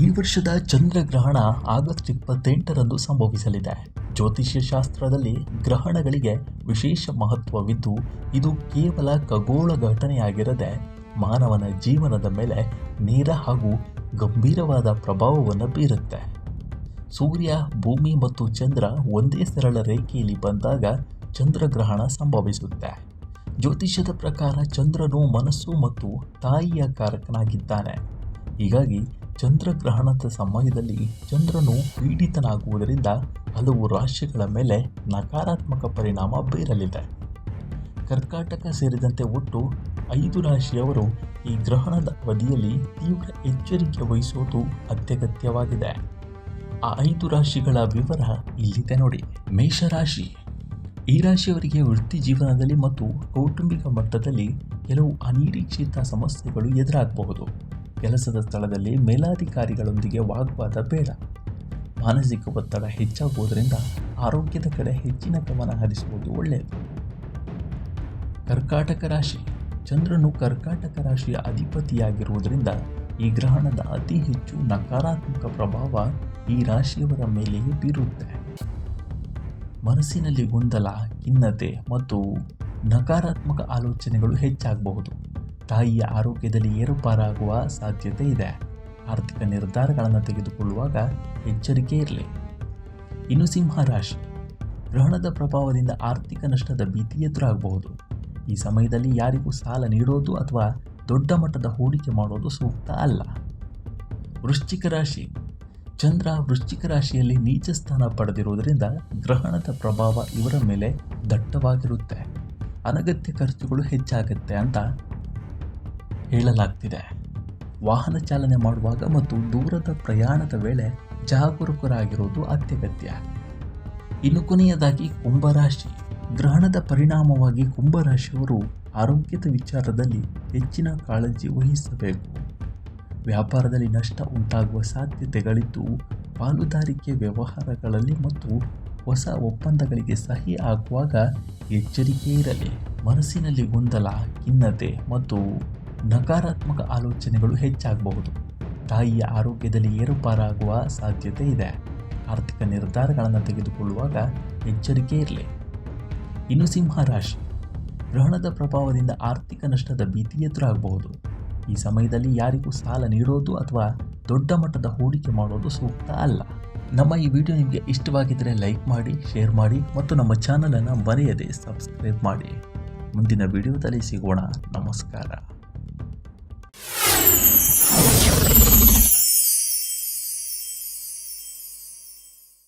ಈ ವರ್ಷದ ಚಂದ್ರಗ್ರಹಣ ಆಗಸ್ಟ್ 28ರಂದು ಸಂಭವಿಸಲಿದೆ. ಜ್ಯೋತಿಷ್ಯ ಶಾಸ್ತ್ರದಲ್ಲಿ ಗ್ರಹಣಗಳಿಗೆ ವಿಶೇಷ ಮಹತ್ವವಿದ್ದು, ಇದು ಕೇವಲ ಖಗೋಳ ಘಟನೆಯಾಗಿರದೆ ಮಾನವನ ಜೀವನದ ಮೇಲೆ ನೇರ ಹಾಗೂ ಗಂಭೀರವಾದ ಪ್ರಭಾವವನ್ನು ಬೀರುತ್ತೆ. ಸೂರ್ಯ, ಭೂಮಿ ಮತ್ತು ಚಂದ್ರ ಒಂದೇ ಸರಳ ರೇಖೆಯಲ್ಲಿ ಬಂದಾಗ ಚಂದ್ರಗ್ರಹಣ ಸಂಭವಿಸುತ್ತೆ. ಜ್ಯೋತಿಷ್ಯದ ಪ್ರಕಾರ ಚಂದ್ರನು ಮನಸ್ಸು ಮತ್ತು ತಾಯಿಯ ಕಾರಕನಾಗಿದ್ದಾನೆ. ಹೀಗಾಗಿ ಚಂದ್ರಗ್ರಹಣದ ಸಮಯದಲ್ಲಿ ಚಂದ್ರನು ಪೀಡಿತನಾಗುವುದರಿಂದ ಹಲವು ರಾಶಿಗಳ ಮೇಲೆ ನಕಾರಾತ್ಮಕ ಪರಿಣಾಮ ಬೀರಲಿದೆ. ಕರ್ಕಾಟಕ ಸೇರಿದಂತೆ ಒಟ್ಟು 5 ರಾಶಿಯವರು ಈ ಗ್ರಹಣದ ಅವಧಿಯಲ್ಲಿ ತೀವ್ರ ಎಚ್ಚರಿಕೆ ವಹಿಸುವುದು ಅತ್ಯಗತ್ಯವಾಗಿದೆ. ಆ 5 ರಾಶಿಗಳ ವಿವರ ಇಲ್ಲಿದೆ ನೋಡಿ. ಮೇಷರಾಶಿ. ಈ ರಾಶಿಯವರಿಗೆ ವೃತ್ತಿ ಜೀವನದಲ್ಲಿ ಮತ್ತು ಕೌಟುಂಬಿಕ ಮಟ್ಟದಲ್ಲಿ ಕೆಲವು ಅನಿರೀಕ್ಷಿತ ಸಮಸ್ಯೆಗಳು ಎದುರಾಗಬಹುದು. ಕೆಲಸದ ಸ್ಥಳದಲ್ಲಿ ಮೇಲಾಧಿಕಾರಿಗಳೊಂದಿಗೆ ವಾಗ್ವಾದ ಬೇಡ. ಮಾನಸಿಕ ಒತ್ತಡ ಹೆಚ್ಚಾಗುವುದರಿಂದ ಆರೋಗ್ಯದ ಕಡೆ ಹೆಚ್ಚಿನ ಗಮನ ಹರಿಸುವುದು ಒಳ್ಳೆಯದು. ಕರ್ಕಾಟಕ ರಾಶಿ. ಚಂದ್ರನು ಕರ್ಕಾಟಕ ರಾಶಿಯ ಅಧಿಪತಿಯಾಗಿರುವುದರಿಂದ ಈ ಗ್ರಹಣದ ಅತಿ ಹೆಚ್ಚು ನಕಾರಾತ್ಮಕ ಪ್ರಭಾವ ಈ ರಾಶಿಯವರ ಮೇಲೆಯೇ ಬೀರುತ್ತೆ. ಮನಸ್ಸಿನಲ್ಲಿ ಗೊಂದಲ, ಖಿನ್ನತೆ ಮತ್ತು ನಕಾರಾತ್ಮಕ ಆಲೋಚನೆಗಳು ಹೆಚ್ಚಾಗಬಹುದು. ತಾಯಿಯ ಆರೋಗ್ಯದಲ್ಲಿ ಏರುಪಾರಾಗುವ ಸಾಧ್ಯತೆ ಇದೆ. ಆರ್ಥಿಕ ನಿರ್ಧಾರಗಳನ್ನು ತೆಗೆದುಕೊಳ್ಳುವಾಗ ಎಚ್ಚರಿಕೆ ಇರಲಿ. ಇನ್ನು ಸಿಂಹ ರಾಶಿ. ಗ್ರಹಣದ ಪ್ರಭಾವದಿಂದ ಆರ್ಥಿಕ ನಷ್ಟದ ಭೀತಿ ಎದುರಾಗಬಹುದು. ಈ ಸಮಯದಲ್ಲಿ ಯಾರಿಗೂ ಸಾಲ ನೀಡೋದು ಅಥವಾ ದೊಡ್ಡ ಮಟ್ಟದ ಹೂಡಿಕೆ ಮಾಡೋದು ಸೂಕ್ತ ಅಲ್ಲ. ವೃಶ್ಚಿಕ ರಾಶಿ. ಚಂದ್ರ ವೃಶ್ಚಿಕ ರಾಶಿಯಲ್ಲಿ ನೀಚ ಸ್ಥಾನ ಪಡೆದಿರುವುದರಿಂದ ಗ್ರಹಣದ ಪ್ರಭಾವ ಇವರ ಮೇಲೆ ದಟ್ಟವಾಗಿರುತ್ತೆ. ಅನಗತ್ಯ ಖರ್ಚುಗಳು ಹೆಚ್ಚಾಗುತ್ತೆ ಅಂತ ಹೇಳಲಾಗ್ತಿದೆ. ವಾಹನ ಚಾಲನೆ ಮಾಡುವಾಗ ಮತ್ತು ದೂರದ ಪ್ರಯಾಣದ ವೇಳೆ ಜಾಗರೂಕರಾಗಿರುವುದು ಅತ್ಯಗತ್ಯ. ಇನ್ನು ಕೊನೆಯದಾಗಿ ಕುಂಭರಾಶಿ. ಗ್ರಹಣದ ಪರಿಣಾಮವಾಗಿ ಕುಂಭರಾಶಿಯವರು ಆರೋಗ್ಯದ ವಿಚಾರದಲ್ಲಿ ಹೆಚ್ಚಿನ ಕಾಳಜಿ ವಹಿಸಬೇಕು. ವ್ಯಾಪಾರದಲ್ಲಿ ನಷ್ಟ ಉಂಟಾಗುವ ಸಾಧ್ಯತೆಗಳಿದ್ದು, ಪಾಲುದಾರಿಕೆ ವ್ಯವಹಾರಗಳಲ್ಲಿ ಮತ್ತು ಹೊಸ ಒಪ್ಪಂದಗಳಿಗೆ ಸಹಿ ಆಗುವಾಗ ಎಚ್ಚರಿಕೆ ಇರಲಿ. ಮನಸ್ಸಿನಲ್ಲಿ ಗೊಂದಲ, ಖಿನ್ನತೆ ಮತ್ತು ನಕಾರಾತ್ಮಕ ಆಲೋಚನೆಗಳು ಹೆಚ್ಚಾಗಬಹುದು. ತಾಯಿಯ ಆರೋಗ್ಯದಲ್ಲಿ ಏರುಪಾರಾಗುವ ಸಾಧ್ಯತೆ ಇದೆ. ಆರ್ಥಿಕ ನಿರ್ಧಾರಗಳನ್ನು ತೆಗೆದುಕೊಳ್ಳುವಾಗ ಎಚ್ಚರಿಕೆ ಇರಲಿ. ಇನ್ನು ಸಿಂಹ ರಾಶಿ. ಗ್ರಹಣದ ಪ್ರಭಾವದಿಂದ ಆರ್ಥಿಕ ನಷ್ಟದ ಭೀತಿ ಎದುರಾಗಬಹುದು. ಈ ಸಮಯದಲ್ಲಿ ಯಾರಿಗೂ ಸಾಲ ನೀಡೋದು ಅಥವಾ ದೊಡ್ಡ ಮಟ್ಟದ ಹೂಡಿಕೆ ಮಾಡೋದು ಸೂಕ್ತ ಅಲ್ಲ. ನಮ್ಮ ಈ ವಿಡಿಯೋ ನಿಮಗೆ ಇಷ್ಟವಾಗಿದ್ದರೆ ಲೈಕ್ ಮಾಡಿ, ಶೇರ್ ಮಾಡಿ ಮತ್ತು ನಮ್ಮ ಚಾನಲನ್ನು ಮರೆಯದೆ ಸಬ್ಸ್ಕ್ರೈಬ್ ಮಾಡಿ. ಮುಂದಿನ ವಿಡಿಯೋದಲ್ಲಿ ಸಿಗೋಣ. ನಮಸ್ಕಾರ.